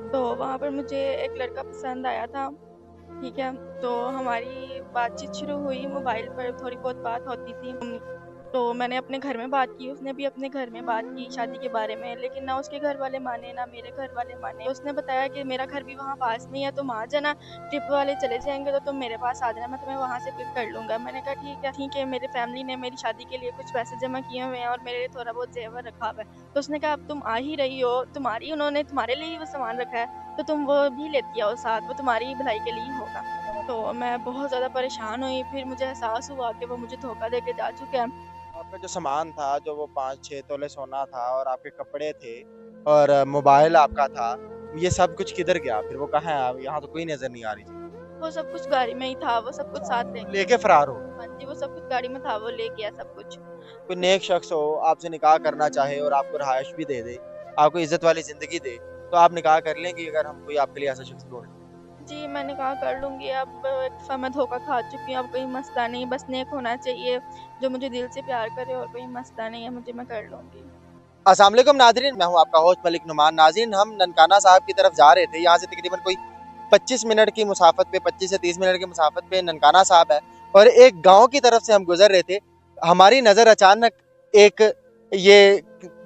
तो वहाँ पर मुझे एक लड़का पसंद आया था, ठीक है? तो हमारी बातचीत शुरू हुई, मोबाइल पर थोड़ी बहुत बात होती थी। तो मैंने अपने घर में बात की, उसने भी अपने घर में बात की शादी के बारे में, लेकिन ना उसके घर वाले माने, ना मेरे घर वाले माने। तो उसने बताया कि मेरा घर भी वहाँ पास में ही है, तुम आ जाना, ट्रिप वाले चले जाएँगे तो तुम मेरे पास आ जाना, मैं तुम्हें वहाँ से पिक कर लूँगा। मैंने कहा ठीक है, मेरी फैमिली ने मेरी शादी के लिए कुछ पैसे जमा किए हुए हैं और मेरे लिए थोड़ा बहुत ज़ेवर रखा हुआ है। तो उसने कहा, अब तुम आ ही रही हो, उन्होंने तुम्हारे लिए ही वो सामान रखा है, तो तुम वो भी लेती आओ साथ, वो तुम्हारी ही भलाई के लिए ही होगा। तो मैं बहुत ज़्यादा परेशान हुई, फिर मुझे एहसास हुआ कि वो मुझे धोखा दे के जा चुका है। आपका जो सामान था, जो वो 5-6 तोले सोना था और आपके कपड़े थे और मोबाइल आपका था, ये सब कुछ किधर गया? फिर वो कहाँ है? अब यहाँ तो कोई नज़र नहीं आ रही चीज़। वो सब कुछ गाड़ी में ही था, वो सब कुछ साथ ले वो गया। लेके फरार हो गया। हाँ जी, वो सब कुछ गाड़ी में था, वो ले गया सब कुछ। कोई नेक शख्स हो, आपसे निकाह करना चाहे और आपको रिहाइश भी दे दे, आपको इज़्ज़त वाली ज़िंदगी दे, तो आप निकाह कर लेंगी अगर हम कोई आपके लिए ऐसा शख्स ढूँढ लें? जी, मैंने कहा कर लूँगी, अब एक दफ़ा मैं धोखा खा चुकी हूँ, अब कोई मसला नहीं, बस नेक होना चाहिए, जो मुझे दिल से प्यार करे और कोई मसला नहीं है, मैं कर लूँगी। अस्सलाम वालेकुम नाज़रीन, मैं हूँ आपका होस्ट मलिक नुमान। नाज़रीन, हम ननकाना साहब की तरफ जा रहे थे, यहाँ से तकरीबन कोई 25 मिनट की मुसाफत पे 25 से 30 मिनट की मुसाफत पे ननकाना साहब है और एक गांव की तरफ से हम गुजर रहे थे। हमारी नज़र अचानक एक ये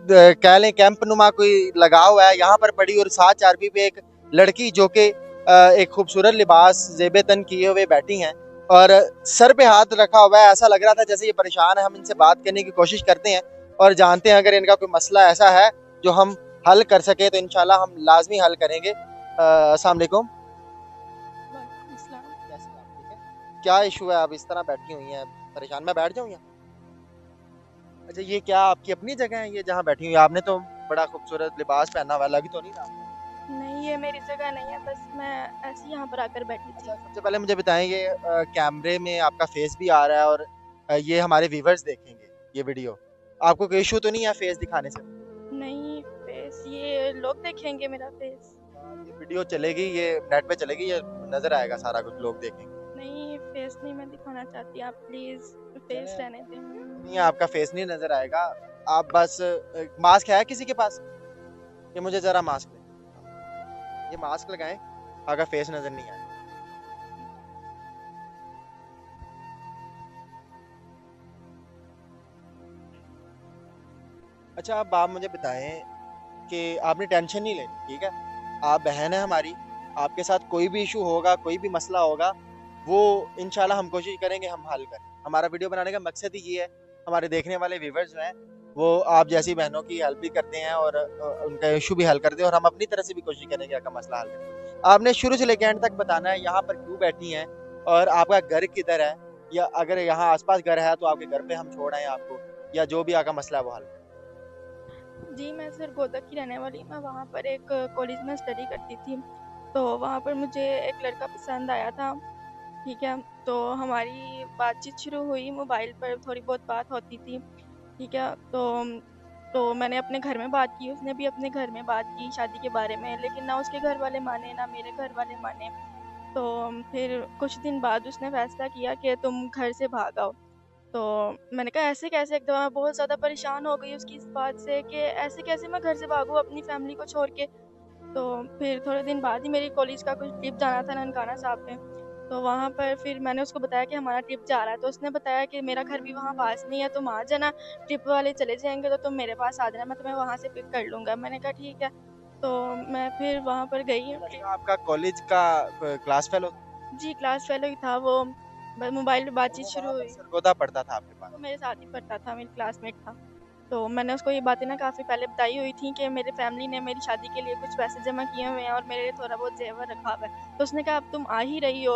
कह लें कैंप नुमा कोई लगा हुआ है यहाँ पर पड़ी और सात चारपी पे एक लड़की जो कि एक खूबसूरत लिबास ज़ेब तन किए हुए बैठी हैं और सर पे हाथ रखा हुआ है। ऐसा लग रहा था जैसे ये परेशान है। हम इनसे बात करने की कोशिश करते हैं और जानते हैं अगर इनका कोई मसला ऐसा है जो हम हल कर सके तो इंशाल्लाह हम लाजमी हल करेंगे। अस्सलाम वालेकुम। वालेकुम अस्सलाम। कैसी हैं आप? ठीक है। क्या इशू है? आप इस तरह बैठी हुई हैं परेशान? मैं बैठ जाऊँ यहाँ? अच्छा, ये क्या आपकी अपनी जगह है ये जहाँ बैठी हुई हैं? आपने तो बड़ा खूबसूरत लिबास पहना हुआ है, लग तो नहीं रहा। नहीं, ये मेरी जगह नहीं है, बस मैं ऐसे ही यहाँ पर आकर बैठी अच्छा, थी। सबसे पहले मुझे बताएं ये कैमरे में आपका फेस भी आ रहा है और ये हमारे व्यूवर्स देखेंगे ये वीडियो। आपको कोई इशू तो नहीं है फेस दिखाने से? नहीं, फेस ये लोग देखेंगे मेरा फेस। ये वीडियो चलेगी, ये नेट पे चलेगी, ये नजर आएगा सारा कुछ, लोग देखेंगे। नहीं, फेस नहीं मैं दिखाना चाहती, आप प्लीज़ फेस चले, रहने दें। नहीं आपका फेस नहीं नजर आएगा। आप बस मास्क है किसी के पास? ये मुझे जरा मास्क दे, ये मास्क लगाएं, अगर फेस नजर नहीं आए। अच्छा, अब आप मुझे बताएं कि आपने टेंशन नहीं लेनी, ठीक है? आप बहन है हमारी, आपके साथ कोई भी इशू होगा, कोई भी मसला होगा, वो इंशाल्लाह हम कोशिश करेंगे हम हल करें। हमारा वीडियो बनाने का मकसद ही ये है, हमारे देखने वाले व्यूवर्स जो हैं वो आप जैसी बहनों की हेल्प भी करते हैं और उनका इशू भी हल करते हैं और हम अपनी तरफ से भी कोशिश करेंगे आपका मसला हल करें। आपने शुरू से लेकर एंड तक बताना है यहाँ पर क्यों बैठी हैं और आपका घर किधर है, या अगर यहाँ आसपास घर है तो आपके घर पे हम छोड़ आए आपको, या जो भी आपका मसला है वो हल करें। जी, मैं सरगोदा की रहने वाली, मैं वहाँ पर एक कॉलेज में स्टडी करती थी। तो वहाँ पर मुझे एक लड़का पसंद आया था, ठीक है? तो हमारी बातचीत शुरू हुई, मोबाइल पर थोड़ी बहुत बात होती थी, ठीक है? तो मैंने अपने घर में बात की, उसने भी अपने घर में बात की शादी के बारे में, लेकिन ना उसके घर वाले माने, ना मेरे घर वाले माने। तो फिर कुछ दिन बाद उसने फ़ैसला किया कि तुम घर से भाग आओ। तो मैंने कहा ऐसे कैसे? एकदम मैं बहुत ज़्यादा परेशान हो गई उसकी इस बात से कि ऐसे कैसे मैं घर से भागूँ अपनी फ़ैमिली को छोड़ के। तो फिर थोड़े दिन बाद ही मेरी कॉलेज का कुछ ट्रिप जाना था ननकाना साहब में। तो वहाँ पर फिर मैंने उसको बताया कि हमारा ट्रिप जा रहा है, तो उसने बताया कि मेरा घर भी वहाँ पास में ही है, तुम आ जाना, ट्रिप वाले चले जाएँगे तो तुम मेरे पास आ जाना, मैं तुम्हें वहाँ से पिक कर लूँगा। मैंने कहा ठीक है। तो मैं फिर वहाँ पर गई ये ट्रिप। लड़का आपका कॉलेज का क्लास फेलो? जी, क्लास फेलो ही था वो, मोबाइल पे और बातचीत वो शुरू वहाँ पर हुई। सरगोदा पढ़ता था आपके पास? वो मेरे साथ ही पढ़ता था, मेरी क्लासमेट था। तो मैंने उसको ये बातें ना काफ़ी पहले बताई हुई थी कि मेरी फैमिली ने मेरी शादी के लिए कुछ पैसे जमा किए हुए हैं और मेरे लिए थोड़ा बहुत ज़ेवर रखा हुआ है। तो उसने कहा, अब तुम आ ही रही हो,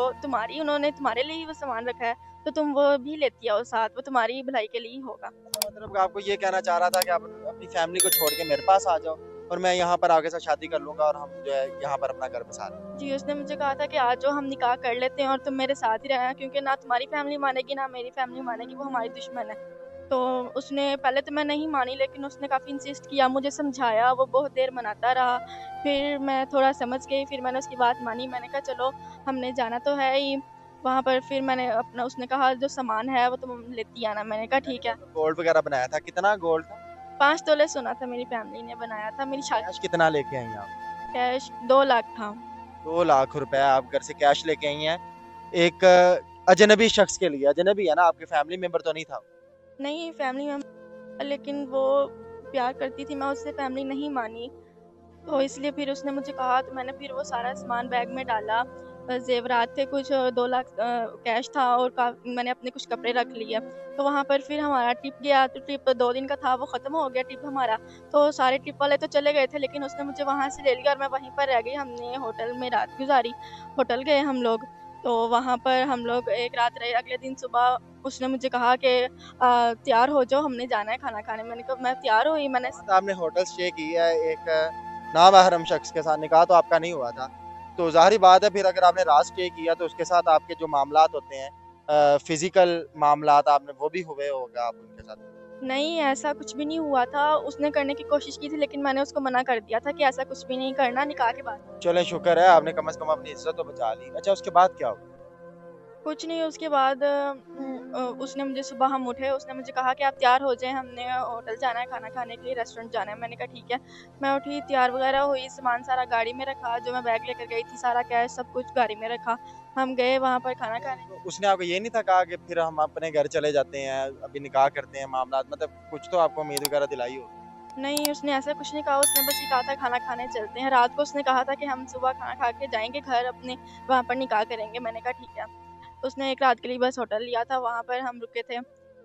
उन्होंने तुम्हारे लिए ही वो सामान रखा है, तो तुम वो भी लेती आओ साथ, वो तुम्हारी ही भलाई के लिए ही होगा। अच्छा, मतलब आपको ये कहना चाह रहा था कि आप अपनी फैमिली को छोड़ के मेरे पास आ जाओ और मैं यहाँ पर आगे से शादी कर लूंगा और हम जो है यहाँ पर अपना घर बसा लेंगे। जी, उसने मुझे कहा था कि आ जाओ, हम निकाह कर लेते हैं और तुम मेरे साथ ही रहना, क्योंकि ना तुम्हारी फैमिली मानेगी, ना मेरी फैमिली मानेगी, वो हमारी दुश्मन है। तो उसने पहले तो मैं नहीं मानी, लेकिन उसने काफ़ी इंसिस्ट किया, मुझे समझाया, वो बहुत देर मनाता रहा। फिर मैं थोड़ा समझ गई, फिर मैंने उसकी बात मानी, मैंने कहा चलो, हमने जाना तो है ही। वहाँ पर फिर मैंने अपना उसने कहा जो सामान है वो तुम लेती आना, मैंने कहा यानी ठीक कि है। आपने गोल्ड वगैरह बनाया था, कितना गोल्ड था? 5 तोले सोना था, मेरी फैमिली ने बनाया था, मेरी कैश शादी। कितना लेके आई आप? कैश 2 लाख था। 2 लाख रुपए आप घर से कैश लेके आई हैं एक अजनबी शख्स के लिए। अजनबी है ना, आपके फैमिली मेंबर तो नहीं था? नहीं फैमिली मेंबर, लेकिन वो प्यार करती थी, मैं उससे फैमिली नहीं मानी। तो इसलिए फिर उसने मुझे कहा, तो मैंने फिर वो सारा सामान बैग में डाला। ज़ेवरात थे कुछ, 2 लाख कैश था, और मैंने अपने कुछ कपड़े रख लिए। तो वहाँ पर फिर हमारा ट्रिप गया, तो ट्रिप 2 दिन का था, वो ख़त्म हो गया ट्रिप हमारा। तो सारे ट्रिप वाले तो चले गए थे, लेकिन उसने मुझे वहाँ से ले लिया और मैं वहीं पर रह गई। हमने होटल में रात गुज़ारी। होटल गए हम लोग, तो वहाँ पर हम लोग एक रात रहे। अगले दिन सुबह उसने मुझे कहा कि तैयार हो जाओ, हमने जाना है खाना खाने। मैंने कहा मैं तैयार हुई, मैंने बात आपने होटल स्टे की है एक नामहरम शख्स के साथ, निकाह तो आपका नहीं हुआ था, तो जाहिर बात है फिर अगर आपने रात स्टे किया तो उसके साथ आपके जो मामलात होते हैं फिजिकल मामलात आपने वो भी हुए होगा आप उनके साथ? नहीं, ऐसा कुछ भी नहीं हुआ था। उसने करने की कोशिश की थी, लेकिन मैंने उसको मना कर दिया था कि ऐसा कुछ भी नहीं करना, निकाह के बाद। चलें, शुक्र है आपने कम से कम अपनी इज्जत तो बचा ली। अच्छा, उसके बाद क्या हुआ? कुछ नहीं, उसके बाद उसने मुझे, सुबह हम उठे, उसने मुझे कहा कि आप तैयार हो जाएँ, हमने होटल जाना है, खाना खाने के लिए रेस्टोरेंट जाना है। मैंने कहा ठीक है। मैं उठी, तैयार वगैरह हुई, सामान सारा गाड़ी में रखा, जो मैं बैग लेकर गई थी, सारा कैश सब कुछ गाड़ी में रखा। हम गए वहाँ पर खाना खाने। तो उसने आपको ये नहीं था कहा कि फिर हम अपने घर चले जाते हैं, अभी निकाह करते हैं मामलात, मतलब कुछ तो आपको उम्मीद वगैरह दिलाई हो? नहीं, उसने ऐसा कुछ नहीं कहा, उसने बस ये कहा था खाना खाने चलते हैं। रात को उसने कहा था कि हम सुबह खाना खा के जाएँगे घर अपने, वहाँ पर निकाह करेंगे। मैंने कहा ठीक है। तो उसने एक रात के लिए बस होटल लिया था, वहाँ पर हम रुके थे।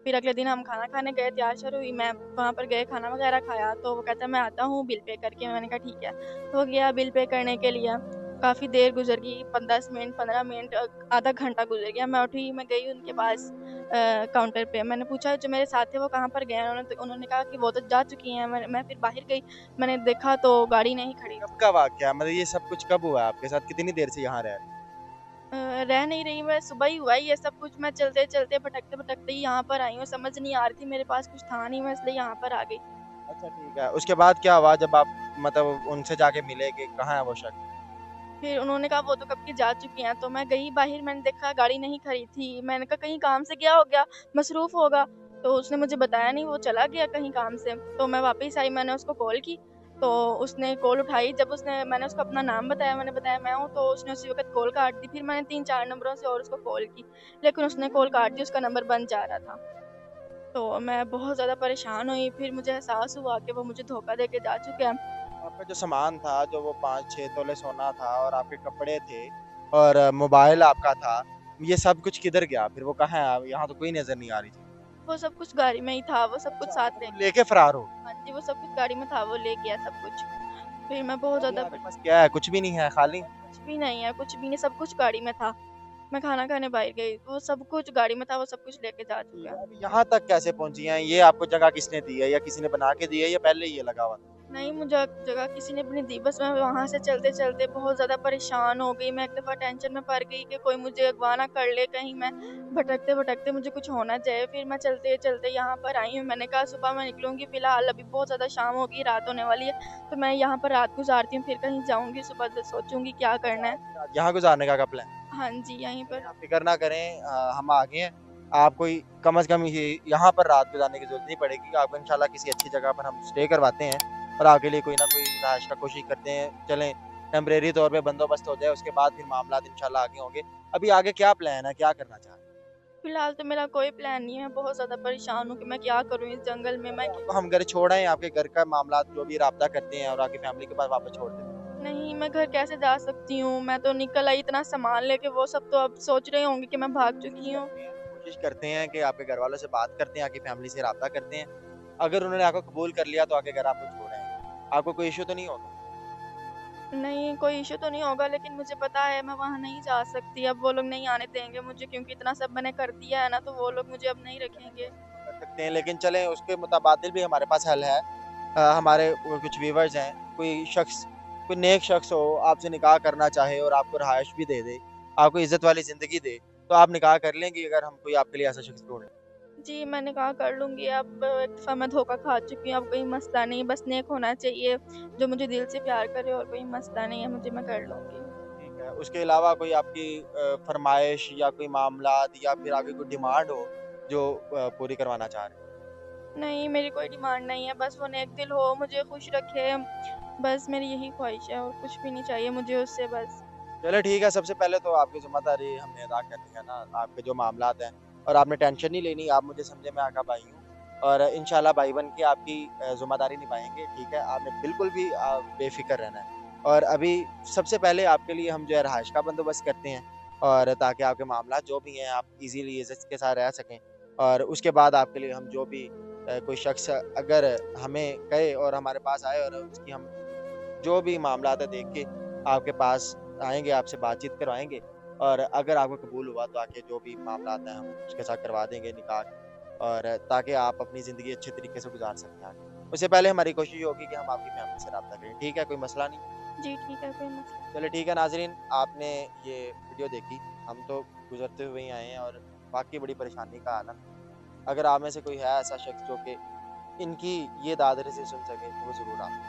फिर अगले दिन हम खाना खाने गए, तैयार-श्यार हुई मैं, वहाँ पर गए, खाना वगैरह खाया, तो वो कहता है मैं आता हूँ बिल पे करके। मैंने कहा ठीक है। तो वो गया बिल पे करने के लिए। काफ़ी देर गुज़र गई, 10 मिनट, 15 मिनट, आधा घंटा गुज़र गया। मैं उठी, मैं गई उनके पास काउंटर पे। मैंने पूछा जो मेरे साथ थे वो कहाँ पर गए हैं? उन्होंने कहा कि वो तो जा चुकी हैं। मैं फिर बाहर गई, मैंने देखा तो गाड़ी नहीं खड़ी कब थी। का वाकया है? मतलब ये सब कुछ कब हुआ आपके साथ? कितनी देर से यहाँ रह रहे हैं? रह नहीं रही मैं, सुबह ही हुआ है ये सब कुछ। मैं चलते-चलते, भटकते-भटकते ही यहाँ पर आई हूँ। समझ नहीं आ रही थी, मेरे पास कुछ था नहीं, मैं इसलिए यहाँ पर आ गई। अच्छा, ठीक है। उसके बाद क्या हुआ जब आप मतलब उनसे जाके मिले कि कहाँ है वो शख्स? फिर उन्होंने कहा वो तो कब की जा चुकी हैं। तो मैं गई बाहर, मैंने देखा गाड़ी नहीं खड़ी थी। मैंने कहा कहीं काम से गया होगा, मसरूफ़ होगा। तो उसने मुझे बताया नहीं, वो चला गया कहीं काम से। तो मैं वापस आई, मैंने उसको कॉल की, तो उसने कॉल उठाई। जब मैंने उसको अपना नाम बताया, मैंने बताया मैं हूँ, तो उसने उसी वक़्त कॉल काट दी। फिर मैंने 3-4 नंबरों से और उसको कॉल की, लेकिन उसने कॉल काट दी, उसका नंबर बंद जा रहा था। तो मैं बहुत ज़्यादा परेशान हुई, फिर मुझे एहसास हुआ कि वो मुझे धोखा दे के जा चुके हैं। आपका जो सामान था, जो वो 5-6 तोले सोना था और आपके कपड़े थे और मोबाइल आपका था, ये सब कुछ किधर गया? फिर वो कहाँ है? अब यहाँ तो कोई नज़र नहीं आ रही थी। वो सब कुछ गाड़ी में ही था, वो सब कुछ अच्छा, साथ मतलब ले वो गया। लेके फरार हो गए। हाँ जी, वो सब कुछ गाड़ी में था, वो ले गया सब कुछ। फिर मैं बहुत अभी ज़्यादा आपके पास क्या है? कुछ भी नहीं है, खाली? कुछ भी नहीं है, कुछ भी नहीं, सब कुछ गाड़ी में था। मैं खाना खाने बाहर गई, वो सब कुछ गाड़ी में था, वो सब कुछ लेके जा चुका ठीक है, है। अभी यहाँ तक कैसे पहुँची हैं? ये आपको जगह किसने दी है या किसी ने बना के दी है या पहले ही ये लगा हुआ था? नहीं, मुझे जगह किसी ने भी नहीं दी, बस मैं वहाँ से चलते-चलते बहुत ज़्यादा परेशान हो गई। मैं एक दफ़ा टेंशन में पड़ गई कि कोई मुझे अगवा ना कर ले, कहीं मैं भटकते-भटकते मुझे कुछ हो ना जाए। फिर मैं चलते-चलते यहाँ पर आई हूँ। मैंने कहा सुबह मैं निकलूँगी, फ़िलहाल अभी बहुत ज़्यादा शाम हो गई, रात होने वाली है, तो मैं यहाँ पर रात गुज़ारती हूँ, फिर कहीं जाऊँगी, सुबह द सोचूँगी क्या अच्छा, करना है। आपकी रात यहाँ गुज़ारने का क्या प्लान है? हाँ जी, यहीं चलें, पर। आप फ़िक्र ना करें, हम आगे हैं। आपको कम से कम ये यहाँ पर रात गुज़ारने की ज़रूरत नहीं पड़ेगी। आपको इंशाल्लाह किसी अच्छी जगह पर हम स्टे करवाते हैं और आपके लिए कोई ना कोई रिहाइश का कोशिश करते हैं। चलें, टेम्परेरी तौर पे बंदोबस्त हो जाए, उसके बाद फिर मामलात इंशाल्लाह आगे होंगे। अभी आगे क्या प्लान है? क्या करना चाह रहे हैं? फ़िलहाल तो मेरा कोई प्लान नहीं है, बहुत ज़्यादा परेशान हूँ कि मैं क्या करूँ इस जंगल में, मैं चलें, आपको हम घर छोड़ आएँ, आपके घर का मामलात जो भी राब्ता करते हैं और आपकी फैमिली के पास वापस छोड़ देते हैं। नहीं, मैं घर कैसे जा सकती हूँ? मैं तो निकल आई इतना सामान लेके, वो सब तो अब सोच रहे होंगे कि मैं भाग चुकी हूँ। कोशिश करते हैं कि आपके घरवालों से बात करते हैं, आपकी फैमिली से राब्ता करते हैं। अगर उन्होंने आपको कबूल कर लिया तो आगे घर आपको छोड़ आएँगे। आपको कोई इश्यू तो नहीं होगा? नहीं, कोई इश्यू तो नहीं होगा, लेकिन मुझे पता है मैं वहाँ नहीं जा सकती। अब वो लोग नहीं आने देंगे मुझे, क्योंकि इतना सब मैंने कर दिया है ना, तो वो लोग मुझे अब नहीं रखेंगे। कर सकते हैं, लेकिन चलें उसके मुतबादिल भी हमारे पास हल है। हमारे वो कुछ व्यूवर्स हैं, कोई शख्स, कोई नेक शख्स हो, आपसे निकाह करना चाहे और आपको रहाइश भी दे दे, आपको इज़्ज़त वाली ज़िंदगी दे, तो आप निकाह कर लेंगी अगर हम कोई आपके लिए ऐसा शख्स ढूँढ लें? जी, मैंने कहा कर लूँगी। अब एक दफ़ा मैं धोखा खा चुकी हूँ, अब कोई मसला नहीं, बस नेक होना चाहिए, जो मुझे दिल से प्यार करे, और कोई मसला नहीं है मुझे, मैं कर लूँगी। ठीक है, उसके अलावा कोई आपकी फ़रमाइश या कोई मामलात या फिर आपकी कोई डिमांड हो जो पूरी करवाना चाह रहे हैं? नहीं, मेरी कोई डिमांड नहीं है, बस वो नेक दिल हो, मुझे खुश रखे, बस मेरी यही ख्वाहिश है और कुछ भी नहीं चाहिए मुझे उससे बस। चलो ठीक है, सबसे पहले तो आपकी ज़िम्मेदारी हमने अदा करनी है ना, आपके जो मामलात हैं, और आपने टेंशन नहीं लेनी, आप मुझे समझे मैं आपका भाई हूँ और इंशाल्लाह भाई बन के आपकी ज़िम्मेदारी निभाएँगे, ठीक है? आपने बिल्कुल भी बेफ़िक्र रहना है और अभी सबसे पहले आपके लिए हम जो है रहाइश का बंदोबस्त करते हैं और ताकि आपके मामलात जो भी हैं, आप ईज़िली इज़्ज़त के साथ रह सकें और उसके बाद आपके लिए हम जो भी कोई शख़्स अगर हमें कहे और हमारे पास आए और उसकी हम जो भी मामलात है देख के आपके पास आएँगे, आपसे बातचीत करवाएँगे और अगर आपको कबूल हुआ तो आके जो भी मामलात हैं हम उसके साथ करवा देंगे निकाह और ताकि आप अपनी ज़िंदगी अच्छे तरीके से गुज़ार सकें आगे। उससे पहले हमारी कोशिश ये होगी कि हम आपकी फैमिली से राब्ता करें, ठीक है? कोई मसला नहीं? जी ठीक है, कोई मसला नहीं। चलिए ठीक है नाज़रीन, आपने ये वीडियो देखी, हम तो गुज़रते हुए ही आए हैं और वाक़ई बड़ी परेशानी का आलम है। अगर आप में से कोई है ऐसा शख़्स जो कि इनकी ये दाद-रसी सुन सके तो वो ज़रूर आप